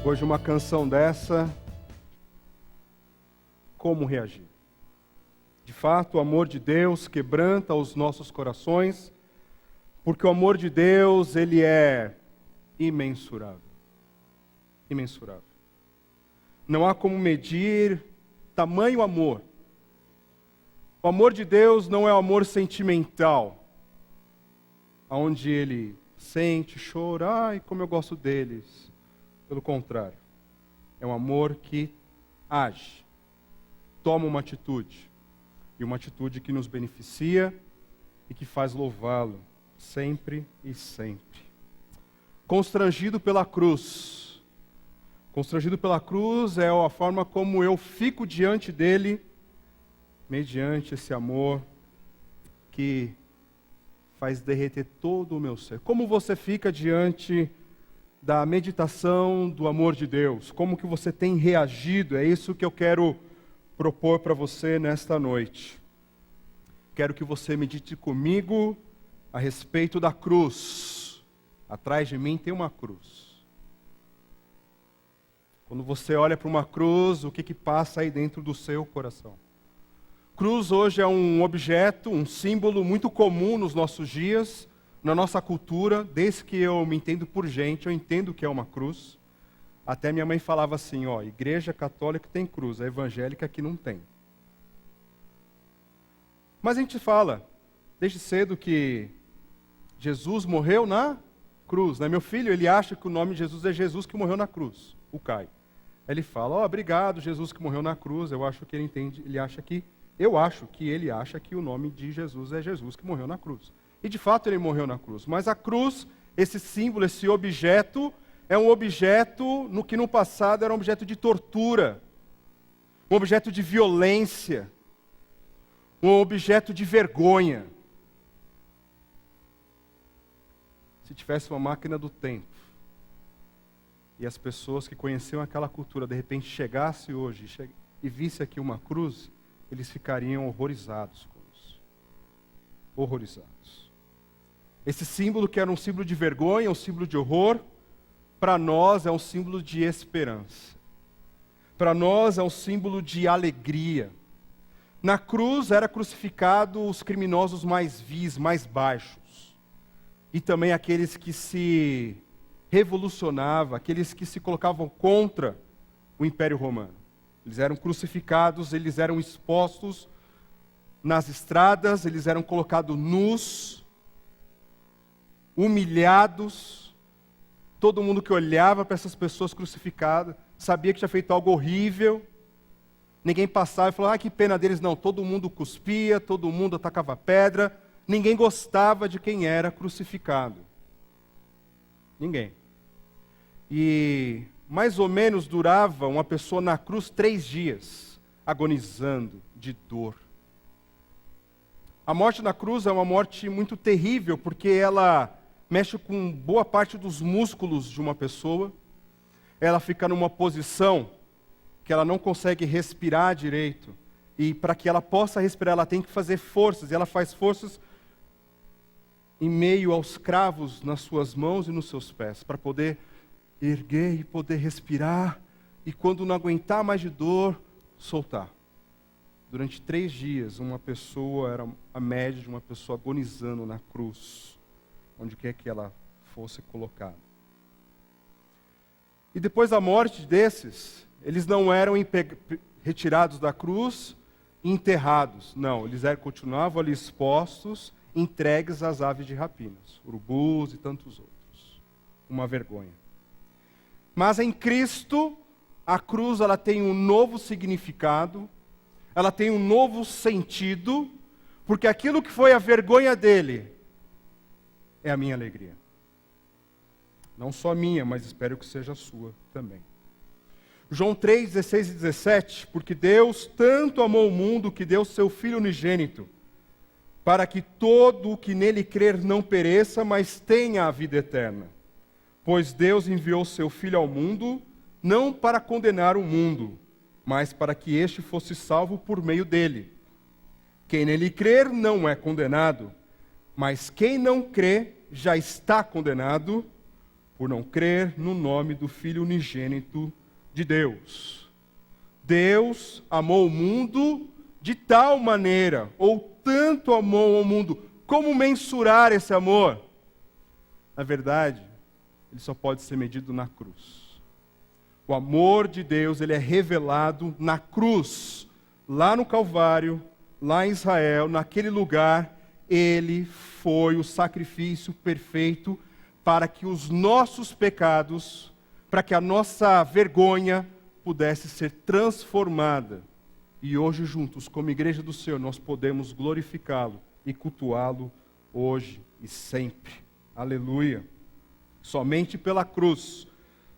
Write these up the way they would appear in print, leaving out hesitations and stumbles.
Depois de uma canção dessa, como reagir? De fato, o amor de Deus quebranta os nossos corações, porque o amor de Deus, ele é imensurável. Imensurável. Não há como medir tamanho amor. O amor de Deus não é o amor sentimental, onde ele sente, chora, ai, como eu gosto deles. Pelo contrário, é um amor que age, toma uma atitude, e uma atitude que nos beneficia e que faz louvá-lo sempre e sempre. Constrangido pela cruz. Constrangido pela cruz é a forma como eu fico diante dele, mediante esse amor que faz derreter todo o meu ser. Como você fica diante da meditação do amor de Deus? Como que você tem reagido? É isso que eu quero propor para você nesta noite. Quero que você medite comigo a respeito da cruz. Atrás de mim tem uma cruz. Quando você olha para uma cruz, o que passa aí dentro do seu coração? Cruz hoje é um objeto, um símbolo muito comum nos nossos dias, na nossa cultura. Desde que eu me entendo por gente, eu entendo o que é uma cruz. Até minha mãe falava assim, igreja católica tem cruz, a evangélica aqui não tem. Mas a gente fala, desde cedo, que Jesus morreu na cruz. Né? Meu filho, ele acha que o nome de Jesus é Jesus que morreu na cruz, o Caio. Ele fala, obrigado, Jesus que morreu na cruz. Eu acho que ele entende, ele acha que o nome de Jesus é Jesus que morreu na cruz. E de fato ele morreu na cruz. Mas a cruz, esse símbolo, esse objeto, é um objeto que no passado era um objeto de tortura, um objeto de violência, um objeto de vergonha. Se tivesse uma máquina do tempo, e as pessoas que conheciam aquela cultura, de repente chegassem hoje e vissem aqui uma cruz, eles ficariam horrorizados com isso. Horrorizados. Esse símbolo que era um símbolo de vergonha, um símbolo de horror, para nós é um símbolo de esperança. Para nós é um símbolo de alegria. Na cruz era crucificado os criminosos mais vis, mais baixos. E também aqueles que se revolucionavam, aqueles que se colocavam contra o Império Romano. Eles eram crucificados, eles eram expostos nas estradas, eles eram colocados nus, humilhados. Todo mundo que olhava para essas pessoas crucificadas sabia que tinha feito algo horrível. Ninguém passava e falava, que pena deles. Não, todo mundo cuspia, todo mundo atacava pedra. Ninguém gostava de quem era crucificado. Ninguém. E mais ou menos durava uma pessoa na cruz 3 dias, agonizando de dor. A morte na cruz é uma morte muito terrível, porque ela mexe com boa parte dos músculos de uma pessoa. Ela fica numa posição que ela não consegue respirar direito. E para que ela possa respirar, ela tem que fazer forças. E ela faz forças em meio aos cravos nas suas mãos e nos seus pés, para poder erguer e poder respirar. E quando não aguentar mais de dor, soltar. Durante 3 dias, uma pessoa, era a média de uma pessoa agonizando na cruz, onde quer que ela fosse colocada. E depois da morte desses, eles não eram retirados da cruz e enterrados. Não, eles continuavam ali expostos, entregues às aves de rapinas, urubus e tantos outros. Uma vergonha. Mas em Cristo, a cruz ela tem um novo significado, ela tem um novo sentido, porque aquilo que foi a vergonha dele é a minha alegria. Não só minha, mas espero que seja a sua também. João 3, 16 e 17, porque Deus tanto amou o mundo que deu seu Filho unigênito, para que todo o que nele crer não pereça, mas tenha a vida eterna. Pois Deus enviou seu Filho ao mundo, não para condenar o mundo, mas para que este fosse salvo por meio dele. Quem nele crer não é condenado, mas quem não crê já está condenado, por não crer no nome do Filho unigênito de Deus. Deus amou o mundo de tal maneira, ou tanto amou o mundo. Como mensurar esse amor? Na verdade, ele só pode ser medido na cruz. O amor de Deus, ele é revelado na cruz, lá no Calvário, lá em Israel, naquele lugar. Ele foi o sacrifício perfeito para que os nossos pecados, para que a nossa vergonha pudesse ser transformada. E hoje juntos, como igreja do Senhor, nós podemos glorificá-lo e cultuá-lo hoje e sempre. Aleluia. Somente pela cruz,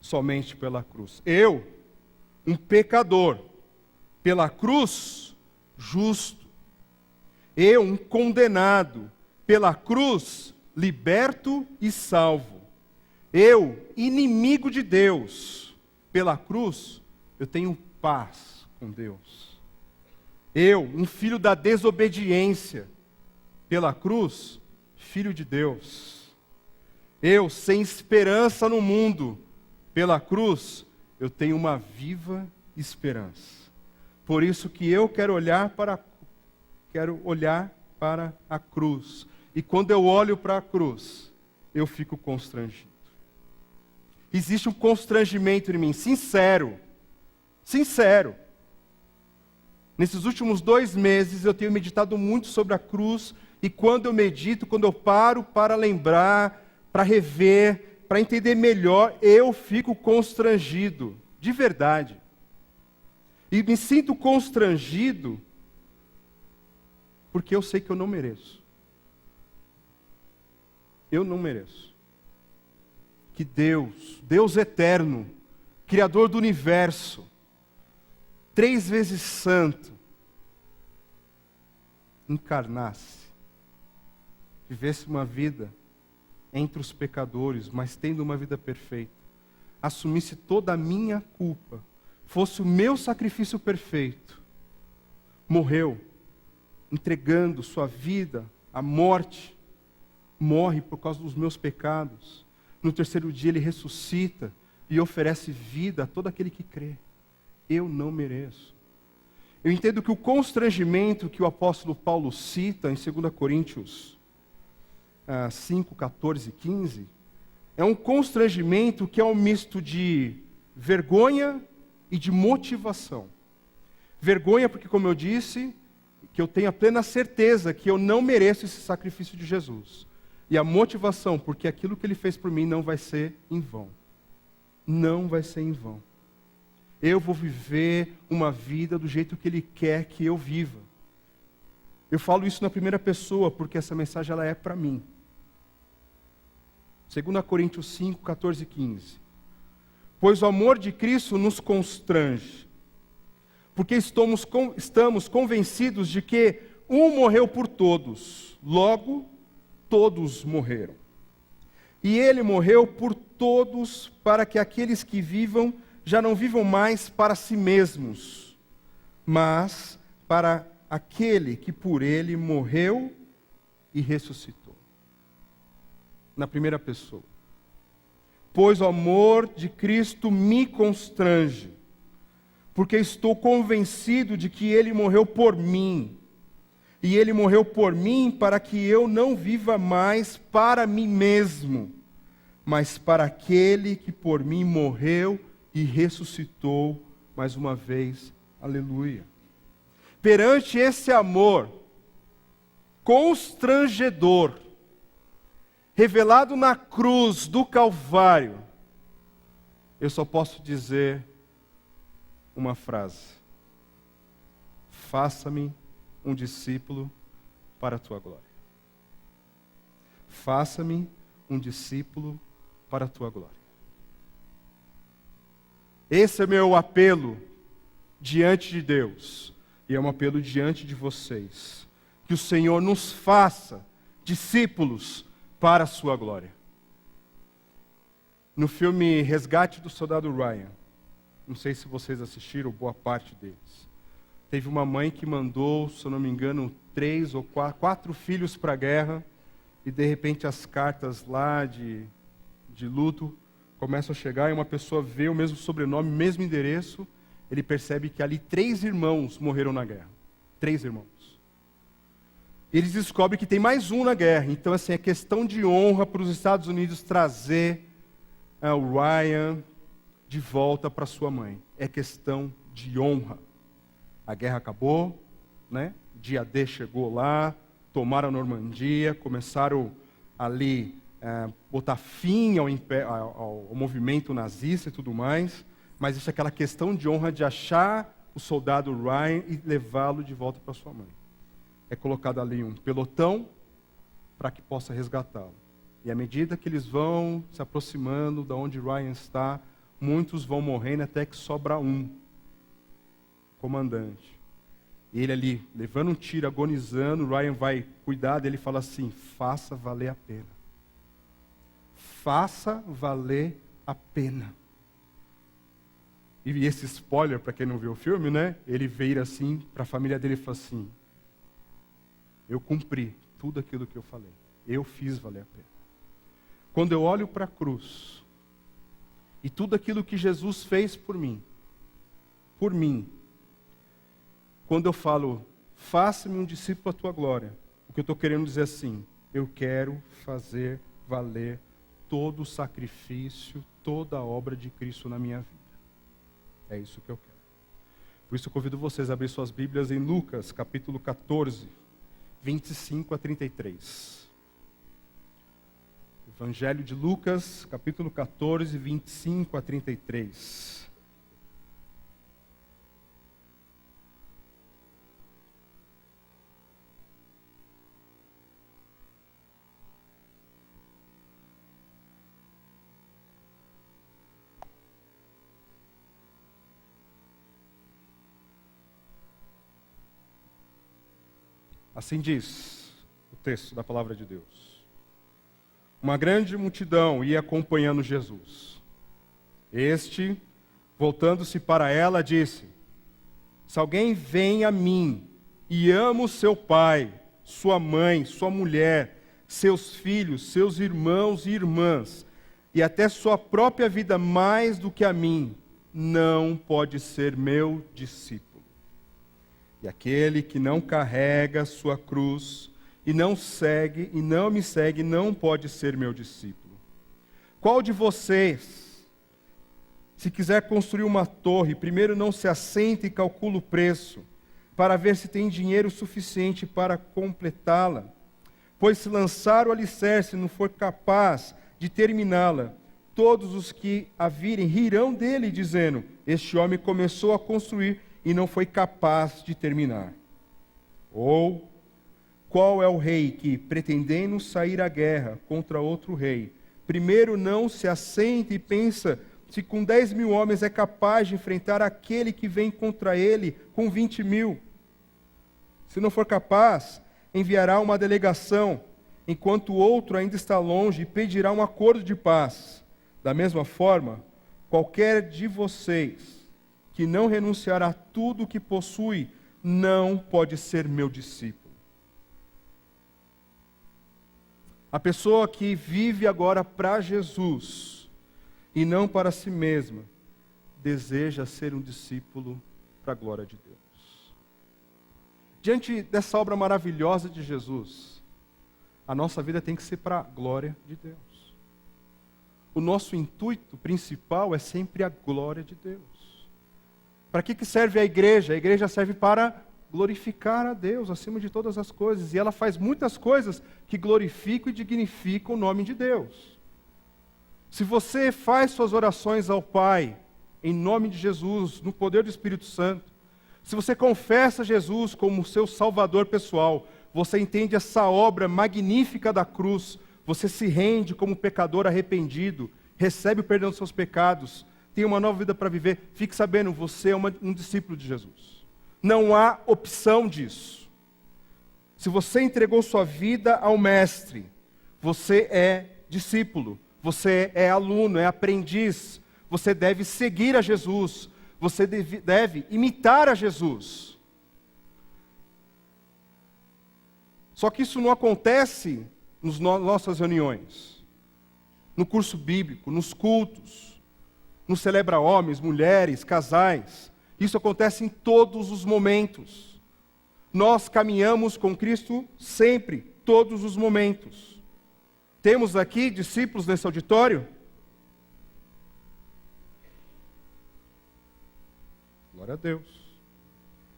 somente pela cruz. Eu, um pecador, pela cruz, justo. Eu, um condenado, pela cruz, liberto e salvo. Eu, inimigo de Deus, pela cruz, eu tenho paz com Deus. Eu, um filho da desobediência, pela cruz, filho de Deus. Eu, sem esperança no mundo, pela cruz, eu tenho uma viva esperança. Por isso que eu quero olhar para a cruz. E quando eu olho para a cruz, eu fico constrangido. Existe um constrangimento em mim, sincero. Nesses últimos 2 meses eu tenho meditado muito sobre a cruz, e quando eu medito, quando eu paro para lembrar, para rever, para entender melhor, eu fico constrangido, de verdade. E me sinto constrangido porque eu sei que eu não mereço. Eu não mereço. Que Deus eterno, Criador do universo, 3 vezes santo, encarnasse, vivesse uma vida entre os pecadores, mas tendo uma vida perfeita, assumisse toda a minha culpa, fosse o meu sacrifício perfeito, morreu, entregando sua vida à morte, morre por causa dos meus pecados. No 3º dia ele ressuscita e oferece vida a todo aquele que crê. Eu não mereço. Eu entendo que o constrangimento que o apóstolo Paulo cita em 2 Coríntios 5, 14 e 15, é um constrangimento que é um misto de vergonha e de motivação. Vergonha porque, como eu disse, que eu tenho a plena certeza que eu não mereço esse sacrifício de Jesus. E a motivação, porque aquilo que ele fez por mim não vai ser em vão. Não vai ser em vão. Eu vou viver uma vida do jeito que ele quer que eu viva. Eu falo isso na primeira pessoa, porque essa mensagem ela é para mim. 2 Coríntios 5, 14 e 15. Pois o amor de Cristo nos constrange, porque estamos convencidos de que um morreu por todos, logo todos morreram. E ele morreu por todos, para que aqueles que vivam já não vivam mais para si mesmos, mas para aquele que por ele morreu e ressuscitou. Na primeira pessoa. Pois o amor de Cristo me constrange, porque estou convencido de que ele morreu por mim. E ele morreu por mim para que eu não viva mais para mim mesmo, mas para aquele que por mim morreu e ressuscitou mais uma vez. Aleluia. Perante esse amor constrangedor, revelado na cruz do Calvário, eu só posso dizer uma frase: faça-me um discípulo para a tua glória. Faça-me um discípulo para a tua glória. Esse é meu apelo diante de Deus, e é um apelo diante de vocês, que o Senhor nos faça discípulos para a sua glória. No filme Resgate do Soldado Ryan, não sei se vocês assistiram, boa parte deles, teve uma mãe que mandou, se eu não me engano, 3 ou 4 filhos para a guerra, e de repente as cartas lá de luto começam a chegar e uma pessoa vê o mesmo sobrenome, mesmo endereço, ele percebe que ali 3 irmãos morreram na guerra. 3 irmãos. Eles descobrem que tem mais um na guerra. Então, assim, é questão de honra para os Estados Unidos trazer o Ryan de volta para sua mãe. É questão de honra. A guerra acabou, né? Dia D chegou lá, tomaram a Normandia, começaram ali botar fim ao movimento nazista e tudo mais, mas isso é aquela questão de honra de achar o soldado Ryan e levá-lo de volta para sua mãe. É colocado ali um pelotão para que possa resgatá-lo. E à medida que eles vão se aproximando de onde Ryan está, muitos vão morrendo até que sobra um comandante. Ele ali, levando um tiro, agonizando, Ryan vai cuidar dele e fala assim: faça valer a pena. Faça valer a pena. E esse spoiler, para quem não viu o filme, né? Ele vira assim para a família dele e fala assim: eu cumpri tudo aquilo que eu falei. Eu fiz valer a pena. Quando eu olho para a cruz, e tudo aquilo que Jesus fez por mim, quando eu falo, faça-me um discípulo à tua glória, o que eu estou querendo dizer assim, eu quero fazer valer todo o sacrifício, toda a obra de Cristo na minha vida. É isso que eu quero. Por isso eu convido vocês a abrir suas Bíblias em Lucas, capítulo 14, 25 a 33. Evangelho de Lucas, capítulo 14, 25 a 33. Assim diz o texto da palavra de Deus. Uma grande multidão ia acompanhando Jesus. Este, voltando-se para ela, disse: se alguém vem a mim e ama o seu pai, sua mãe, sua mulher, seus filhos, seus irmãos e irmãs, e até sua própria vida mais do que a mim, não pode ser meu discípulo. E aquele que não carrega sua cruz e não me segue, não pode ser meu discípulo. Qual de vocês, se quiser construir uma torre, primeiro não se assenta e calcula o preço, para ver se tem dinheiro suficiente para completá-la? Pois se lançar o alicerce e não for capaz de terminá-la, todos os que a virem rirão dele, dizendo: este homem começou a construir e não foi capaz de terminar. Ou, qual é o rei que, pretendendo sair à guerra contra outro rei, primeiro não se assenta e pensa se com 10.000 homens é capaz de enfrentar aquele que vem contra ele com 20.000? Se não for capaz, enviará uma delegação, enquanto o outro ainda está longe, e pedirá um acordo de paz. Da mesma forma, qualquer de vocês que não renunciar a tudo o que possui, não pode ser meu discípulo. A pessoa que vive agora para Jesus e não para si mesma, deseja ser um discípulo para a glória de Deus. Diante dessa obra maravilhosa de Jesus, a nossa vida tem que ser para a glória de Deus. O nosso intuito principal é sempre a glória de Deus. Para que serve a igreja? A igreja serve para glorificar a Deus acima de todas as coisas. E ela faz muitas coisas que glorificam e dignificam o nome de Deus. Se você faz suas orações ao Pai, em nome de Jesus, no poder do Espírito Santo, se você confessa Jesus como seu Salvador pessoal, você entende essa obra magnífica da cruz, você se rende como pecador arrependido, recebe o perdão dos seus pecados, tem uma nova vida para viver, fique sabendo, você é um discípulo de Jesus. Não há opção disso. Se você entregou sua vida ao Mestre, você é discípulo, você é aluno, é aprendiz, você deve seguir a Jesus, você deve imitar a Jesus. Só que isso não acontece nas nossas reuniões. no curso bíblico, nos cultos, no celebra homens, mulheres, casais. Isso acontece em todos os momentos. Nós caminhamos com Cristo sempre, todos os momentos. Temos aqui discípulos nesse auditório? Glória a Deus.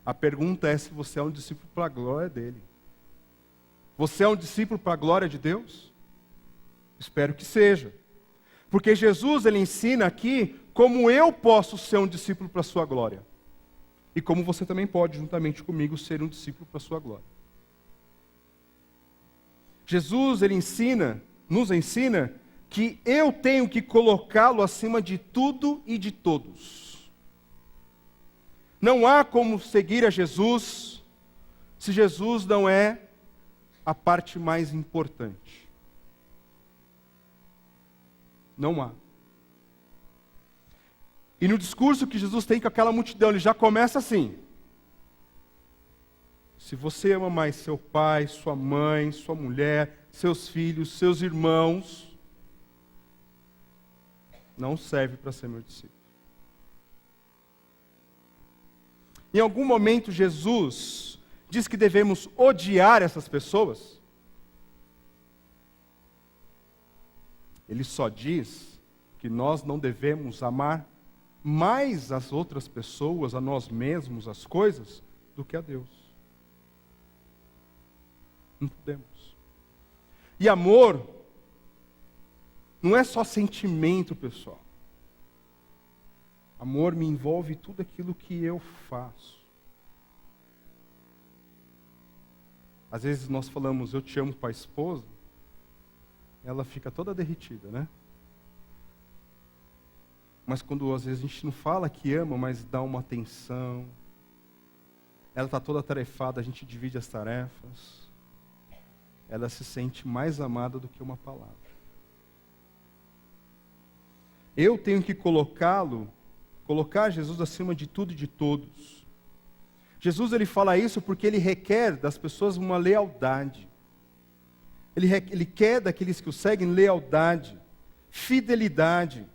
A pergunta é se você é um discípulo para a glória dele. Você é um discípulo para a glória de Deus? Espero que seja. Porque Jesus, ele ensina aqui como eu posso ser um discípulo para a sua glória. E como você também pode, juntamente comigo, ser um discípulo para a sua glória. Jesus, ele nos ensina que eu tenho que colocá-lo acima de tudo e de todos. Não há como seguir a Jesus se Jesus não é a parte mais importante. Não há. E no discurso que Jesus tem com aquela multidão, ele já começa assim: se você ama mais seu pai, sua mãe, sua mulher, seus filhos, seus irmãos, não serve para ser meu discípulo. Em algum momento Jesus diz que devemos odiar essas pessoas. Ele só diz que nós não devemos amar mais as outras pessoas, a nós mesmos, as coisas, do que a Deus. Não podemos. E amor não é só sentimento, pessoal. Amor me envolve tudo aquilo que eu faço. Às vezes nós falamos, eu te amo para a esposa, ela fica toda derretida, né? Mas quando às vezes a gente não fala que ama, mas dá uma atenção, ela está toda atarefada, a gente divide as tarefas, ela se sente mais amada do que uma palavra. Eu tenho que colocar Jesus acima de tudo e de todos. Jesus, ele fala isso porque ele requer das pessoas uma lealdade. Ele quer daqueles que o seguem lealdade, fidelidade.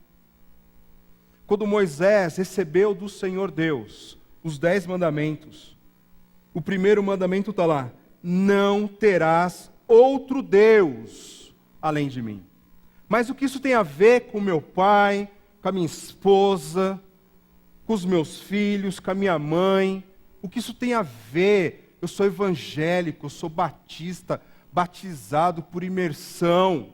Quando Moisés recebeu do Senhor Deus os 10 mandamentos, o primeiro mandamento está lá: não terás outro Deus além de mim. Mas o que isso tem a ver com meu pai, com a minha esposa, com os meus filhos, com a minha mãe? O que isso tem a ver? Eu sou evangélico, eu sou batista, batizado por imersão.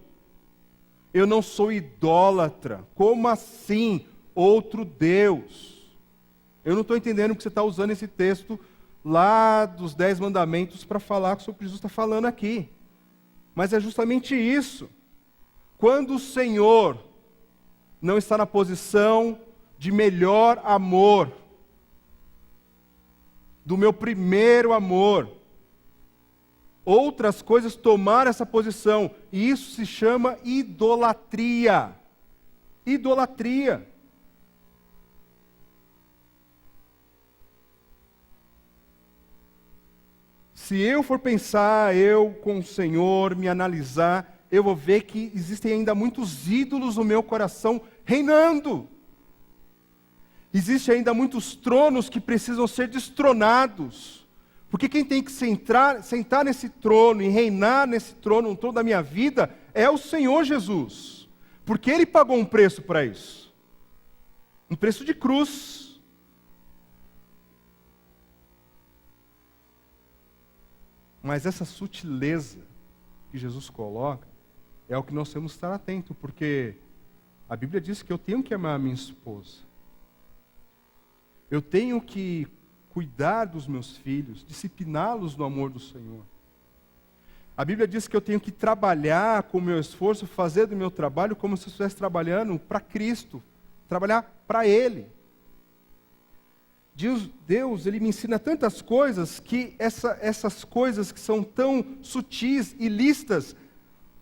Eu não sou idólatra. Como assim? Outro Deus. Eu não estou entendendo que você está usando esse texto lá dos 10 mandamentos para falar sobre o que Jesus está falando aqui. Mas é justamente isso. Quando o Senhor não está na posição de melhor amor, do meu primeiro amor, outras coisas tomaram essa posição, e isso se chama idolatria. Idolatria. Se eu for pensar, eu com o Senhor, me analisar, eu vou ver que existem ainda muitos ídolos no meu coração reinando. Existem ainda muitos tronos que precisam ser destronados. Porque quem tem que sentar nesse trono e reinar nesse trono, no trono da minha vida, é o Senhor Jesus. Porque Ele pagou um preço para isso. Um preço de cruz. Mas essa sutileza que Jesus coloca é o que nós temos que estar atentos, porque a Bíblia diz que eu tenho que amar a minha esposa. Eu tenho que cuidar dos meus filhos, discipliná-los no amor do Senhor. A Bíblia diz que eu tenho que trabalhar com o meu esforço, fazer do meu trabalho como se eu estivesse trabalhando para Cristo, trabalhar para Ele. Deus, Ele me ensina tantas coisas que essas coisas que são tão sutis e listas,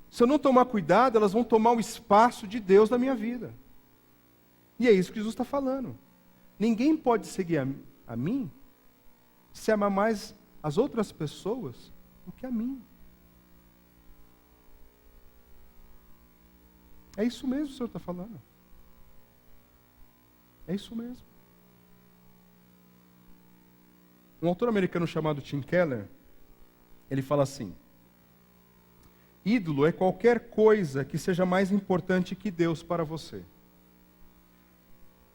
se eu não tomar cuidado, elas vão tomar o espaço de Deus na minha vida. E é isso que Jesus está falando. Ninguém pode seguir a mim se amar mais as outras pessoas do que a mim. É isso mesmo que o Senhor está falando. É isso mesmo. Um autor americano chamado Tim Keller, ele fala assim: ídolo é qualquer coisa que seja mais importante que Deus para você.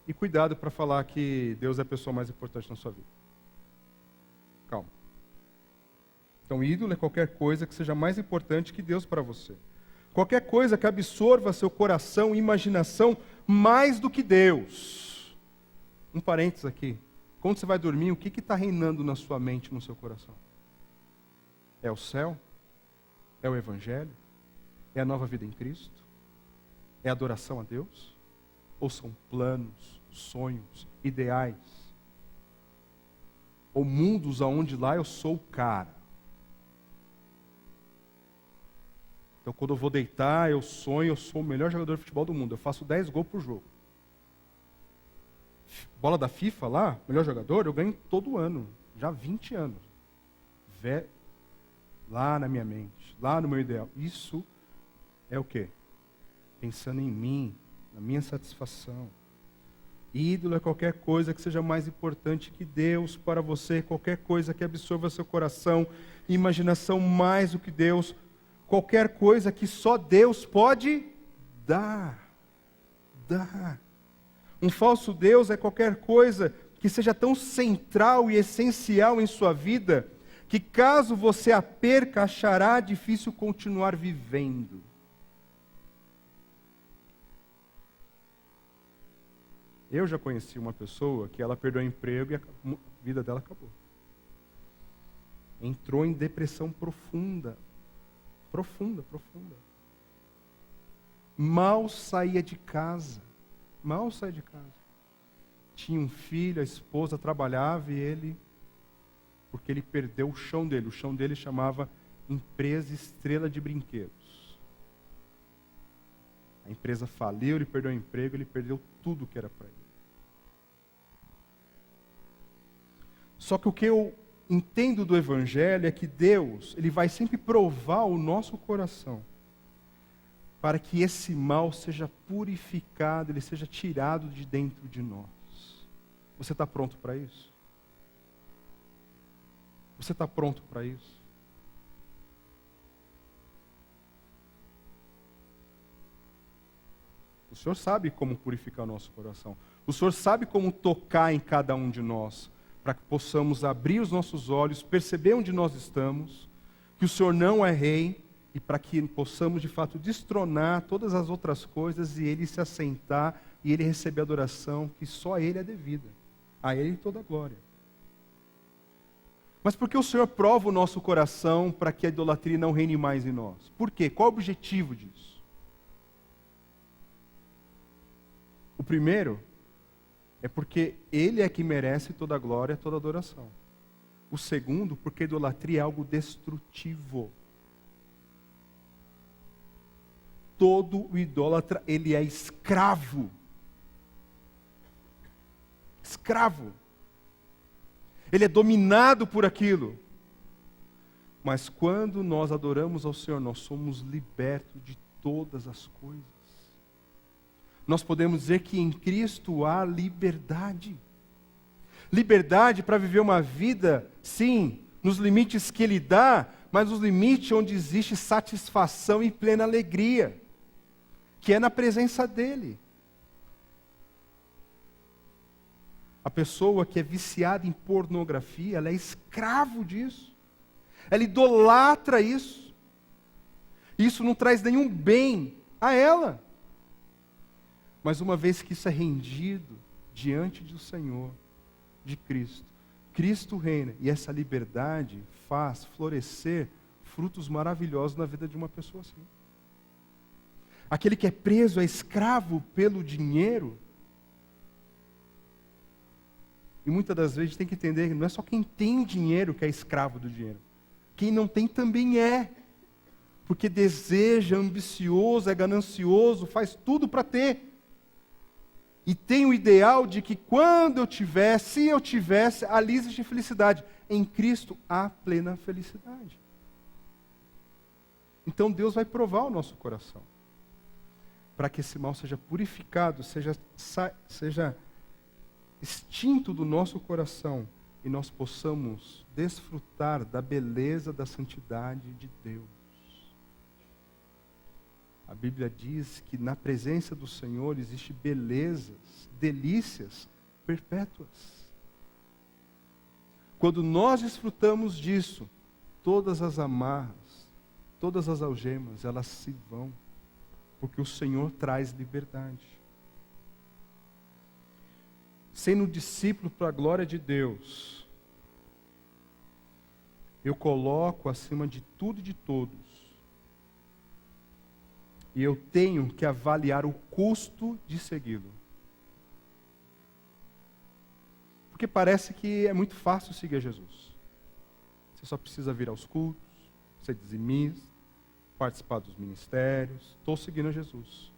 E cuidado para falar que Deus é a pessoa mais importante na sua vida. Calma. Então, ídolo é qualquer coisa que seja mais importante que Deus para você. Qualquer coisa que absorva seu coração e imaginação mais do que Deus. Um parênteses aqui. Quando você vai dormir, o que está reinando na sua mente e no seu coração? É o céu? É o Evangelho? É a nova vida em Cristo? É a adoração a Deus? Ou são planos, sonhos, ideais? Ou mundos aonde lá eu sou o cara? Então, quando eu vou deitar, eu sonho, eu sou o melhor jogador de futebol do mundo. Eu faço 10 gols por jogo. Bola da FIFA lá, melhor jogador, eu ganho todo ano. Já há 20 anos. Lá na minha mente, lá no meu ideal. Isso é o quê? Pensando em mim, na minha satisfação. Ídolo é qualquer coisa que seja mais importante que Deus para você. Qualquer coisa que absorva seu coração e imaginação mais do que Deus. Qualquer coisa que só Deus pode dar. Dar. Um falso Deus é qualquer coisa que seja tão central e essencial em sua vida, que caso você a perca, achará difícil continuar vivendo. Eu já conheci uma pessoa que ela perdeu o emprego e a vida dela acabou. Entrou em depressão profunda. Profunda. Mal saía de casa. Tinha um filho, a esposa trabalhava e ele, porque ele perdeu o chão dele. O chão dele chamava Empresa Estrela de Brinquedos. A empresa faliu, ele perdeu o emprego, ele perdeu tudo que era para ele. Só que o que eu entendo do Evangelho é que Deus, Ele vai sempre provar o nosso coração para que esse mal seja purificado, ele seja tirado de dentro de nós. Você está pronto para isso? Você está pronto para isso? O Senhor sabe como purificar o nosso coração. O Senhor sabe como tocar em cada um de nós, para que possamos abrir os nossos olhos, perceber onde nós estamos, que o Senhor não é rei, e para que possamos de fato destronar todas as outras coisas e Ele se assentar e Ele receber a adoração que só a Ele é devida. A Ele toda a glória. Mas por que o Senhor prova o nosso coração para que a idolatria não reine mais em nós? Por quê? Qual o objetivo disso? O primeiro é porque Ele é que merece toda a glória, toda a adoração. O segundo, porque a idolatria é algo destrutivo. Todo o idólatra, ele é escravo. Escravo. Ele é dominado por aquilo. Mas quando nós adoramos ao Senhor, nós somos libertos de todas as coisas. Nós podemos dizer que em Cristo há liberdade. Liberdade para viver uma vida, sim, nos limites que Ele dá, mas nos limites onde existe satisfação e plena alegria, que é na presença dEle. A pessoa que é viciada em pornografia, ela é escravo disso. Ela idolatra isso. Isso não traz nenhum bem a ela. Mas uma vez que isso é rendido diante do Senhor, de Cristo, Cristo reina, e essa liberdade faz florescer frutos maravilhosos na vida de uma pessoa assim. Aquele que é preso, é escravo pelo dinheiro. E muitas das vezes a gente tem que entender que não é só quem tem dinheiro que é escravo do dinheiro. Quem não tem também é. Porque deseja, é ambicioso, é ganancioso, faz tudo para ter. E tem o ideal de que quando eu tiver, se eu tivesse, ali existe felicidade. Em Cristo há plena felicidade. Então Deus vai provar o nosso coração, para que esse mal seja purificado, seja extinto do nosso coração e nós possamos desfrutar da beleza da santidade de Deus. A Bíblia diz que na presença do Senhor existe belezas, delícias perpétuas. Quando nós desfrutamos disso, todas as amarras, todas as algemas, elas se vão, porque o Senhor traz liberdade. Sendo discípulo para a glória de Deus, eu coloco acima de tudo e de todos, e eu tenho que avaliar o custo de segui-lo. Porque parece que é muito fácil seguir a Jesus. Você só precisa vir aos cultos, ser dizimista, participar dos ministérios. Estou seguindo a Jesus.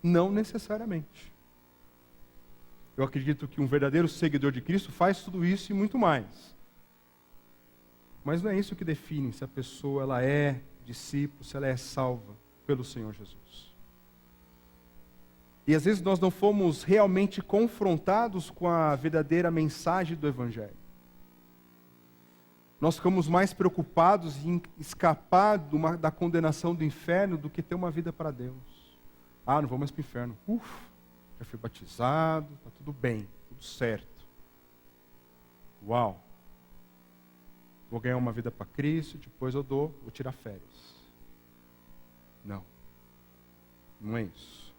Não necessariamente. Eu acredito que um verdadeiro seguidor de Cristo faz tudo isso e muito mais. Mas não é isso que define se a pessoa ela é discípulo, se ela é salva pelo Senhor Jesus. E às vezes nós não fomos realmente confrontados com a verdadeira mensagem do Evangelho. Nós ficamos mais preocupados em escapar da condenação do inferno do que ter uma vida para Deus. Ah, não vou mais para o inferno. Já fui batizado, está tudo bem, tudo certo. Uau! Vou ganhar uma vida para Cristo, depois vou tirar férias. Não. Não é isso.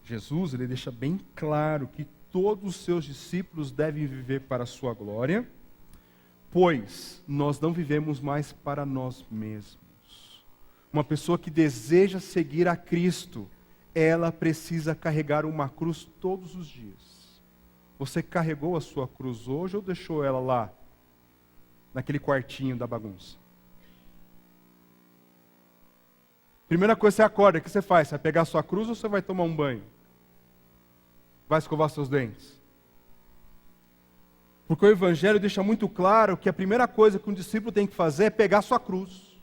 Jesus, ele deixa bem claro que todos os seus discípulos devem viver para a sua glória, pois nós não vivemos mais para nós mesmos. Uma pessoa que deseja seguir a Cristo, ela precisa carregar uma cruz todos os dias. Você carregou a sua cruz hoje ou deixou ela lá, naquele quartinho da bagunça? Primeira coisa, você acorda, o que você faz? Você vai pegar a sua cruz ou você vai tomar um banho? Vai escovar seus dentes? Porque o Evangelho deixa muito claro que a primeira coisa que um discípulo tem que fazer é pegar a sua cruz.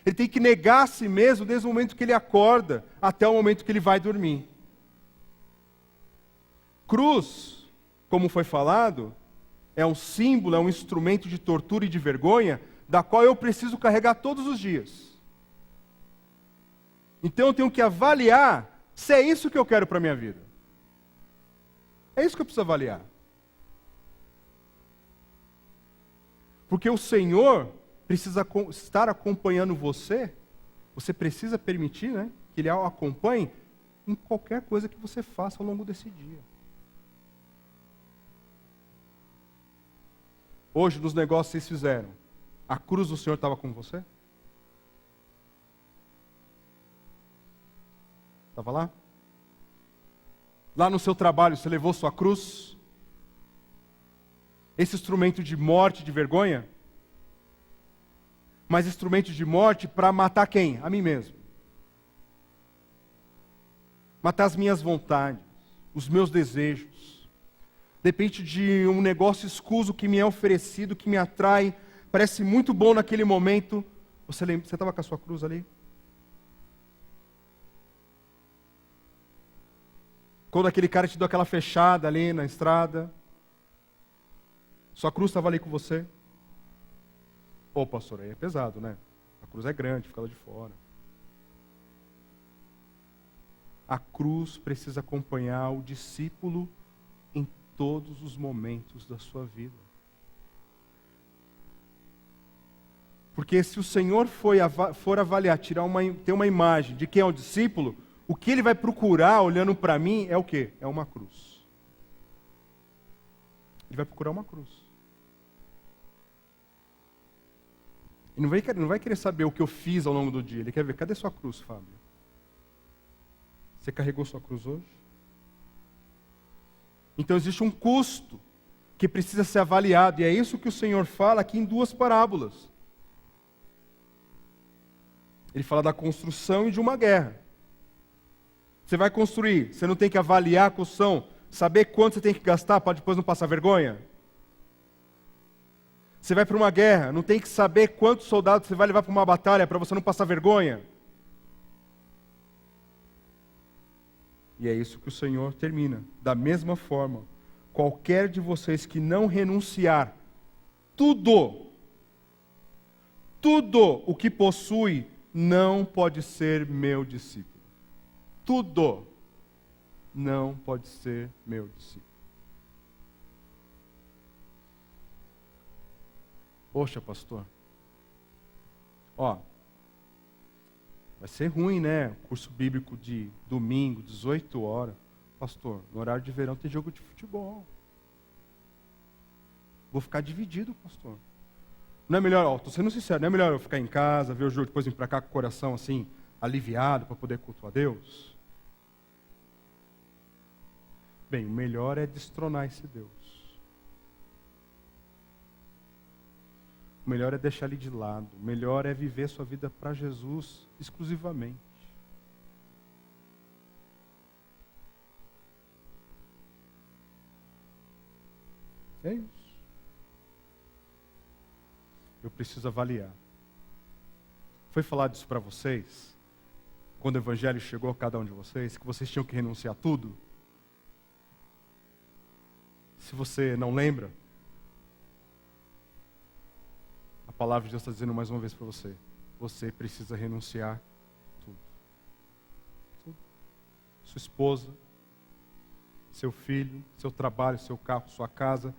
Ele tem que negar a si mesmo desde o momento que ele acorda até o momento que ele vai dormir. Cruz, como foi falado, é um símbolo, é um instrumento de tortura e de vergonha, da qual eu preciso carregar todos os dias. Então eu tenho que avaliar se é isso que eu quero para a minha vida. É isso que eu preciso avaliar. Porque o Senhor precisa estar acompanhando você, você precisa permitir, que Ele o acompanhe em qualquer coisa que você faça ao longo desse dia. Hoje, nos negócios que vocês fizeram, a cruz do Senhor estava com você? Estava lá? Lá no seu trabalho, você levou sua cruz? Esse instrumento de morte, de vergonha? Mas instrumento de morte para matar quem? A mim mesmo. Matar as minhas vontades, os meus desejos. Depende de um negócio escuso que me é oferecido, que me atrai, parece muito bom naquele momento. Você estava com a sua cruz ali? Quando aquele cara te deu aquela fechada ali na estrada, sua cruz estava ali com você? Ô, pastor, aí é pesado, né? A cruz é grande, fica lá de fora. A cruz precisa acompanhar o discípulo em todos os momentos da sua vida. Porque se o Senhor for avaliar, ter uma imagem de quem é o discípulo, o que ele vai procurar olhando para mim é o quê? É uma cruz. Ele vai procurar uma cruz. Ele não vai querer saber o que eu fiz ao longo do dia. Ele quer ver, cadê sua cruz, Fábio? Você carregou sua cruz hoje? Então existe um custo que precisa ser avaliado. E é isso que o Senhor fala aqui em duas parábolas. Ele fala da construção e de uma guerra. Você vai construir, você não tem que avaliar a construção, saber quanto você tem que gastar para depois não passar vergonha? Você vai para uma guerra, não tem que saber quantos soldados você vai levar para uma batalha para você não passar vergonha? E é isso que o Senhor termina. Da mesma forma, qualquer de vocês que não renunciar tudo o que possui, não pode ser meu discípulo. Tudo não pode ser meu discípulo. Poxa, pastor. Ó, vai ser ruim, né? Curso bíblico de domingo, 18 horas. Pastor, no horário de verão tem jogo de futebol. Vou ficar dividido, pastor. Não é melhor, ó, tô sendo sincero, não é melhor eu ficar em casa, ver o jogo, depois vir para cá com o coração assim, aliviado, para poder cultuar a Deus? Bem, o melhor é destronar esse Deus. O melhor é deixar ele de lado. O melhor é viver sua vida para Jesus exclusivamente. É isso. Eu preciso avaliar. Foi falado isso para vocês, quando o Evangelho chegou a cada um de vocês, que vocês tinham que renunciar a tudo? Se você não lembra, a palavra de Deus está dizendo mais uma vez para você: você precisa renunciar tudo. Tudo. Sua esposa, seu filho, seu trabalho, seu carro, sua casa,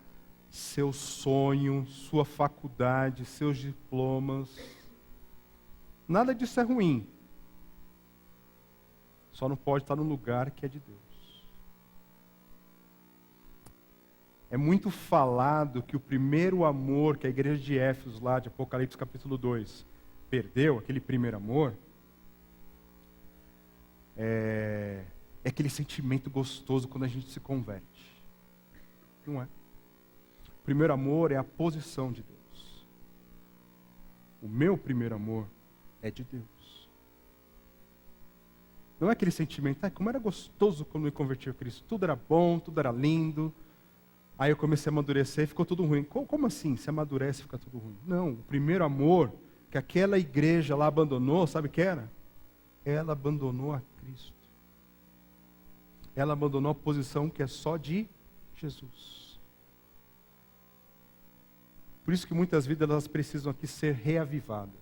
seu sonho, sua faculdade, seus diplomas. Nada disso é ruim. Só não pode estar no lugar que é de Deus. É muito falado que o primeiro amor que a igreja de Éfeso, lá de Apocalipse capítulo 2, perdeu, aquele primeiro amor, é aquele sentimento gostoso quando a gente se converte. Não é? O primeiro amor é a posição de Deus. O meu primeiro amor é de Deus. Não é aquele sentimento, como era gostoso quando me converti a Cristo. Tudo era bom, tudo era lindo. Aí eu comecei a amadurecer e ficou tudo ruim. Como assim? Se amadurece e fica tudo ruim? Não, o primeiro amor que aquela igreja lá abandonou, sabe o que era? Ela abandonou a Cristo. Ela abandonou a posição que é só de Jesus. Por isso que muitas vidas elas precisam aqui ser reavivadas.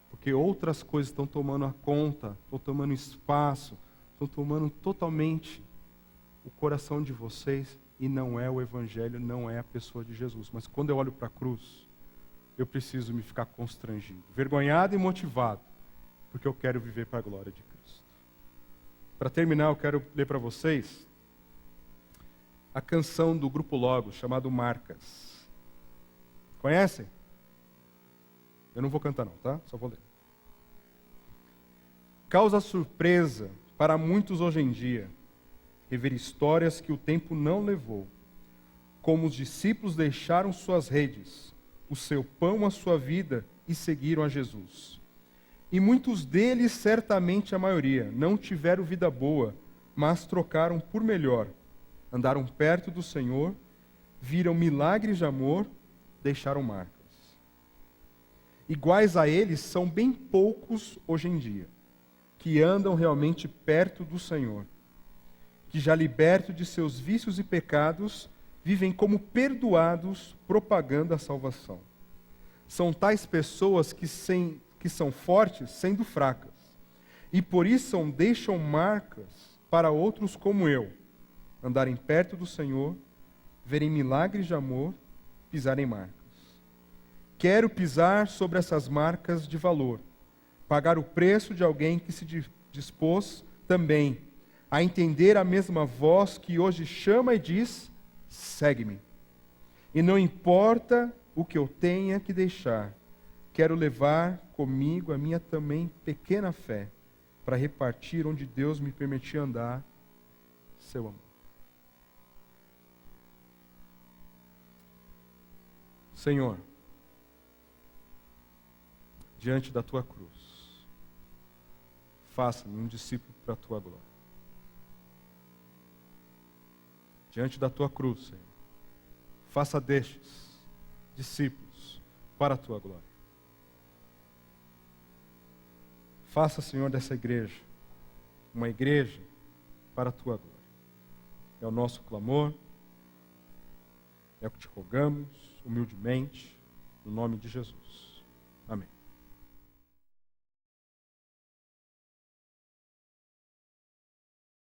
Porque outras coisas estão tomando a conta, estão tomando espaço, estão tomando totalmente o coração de vocês, e não é o Evangelho, não é a pessoa de Jesus. Mas quando eu olho para a cruz, eu preciso me ficar constrangido, vergonhado e motivado, porque eu quero viver para a glória de Cristo. Para terminar, eu quero ler para vocês a canção do Grupo Logos, chamado Marcas. Conhecem? Eu não vou cantar não, tá? Só vou ler. Causa surpresa para muitos hoje em dia rever histórias que o tempo não levou, como os discípulos deixaram suas redes, o seu pão, a sua vida, e seguiram a Jesus. E muitos deles, certamente a maioria, não tiveram vida boa, mas trocaram por melhor. Andaram perto do Senhor, viram milagres de amor, deixaram marcas. Iguais a eles são bem poucos hoje em dia, que andam realmente perto do Senhor, que já libertos de seus vícios e pecados, vivem como perdoados, propagando a salvação. São tais pessoas que são fortes, sendo fracas, e por isso deixam marcas para outros como eu, andarem perto do Senhor, verem milagres de amor, pisarem marcas. Quero pisar sobre essas marcas de valor, pagar o preço de alguém que se dispôs também a entender a mesma voz que hoje chama e diz: segue-me. E não importa o que eu tenha que deixar, quero levar comigo a minha também pequena fé, para repartir onde Deus me permitir andar seu amor. Senhor, diante da tua cruz, faça-me um discípulo para a tua glória. Diante da tua cruz, Senhor, faça destes discípulos para a tua glória. Faça, Senhor, dessa igreja uma igreja para a tua glória. É o nosso clamor, é o que te rogamos, humildemente, no nome de Jesus. Amém.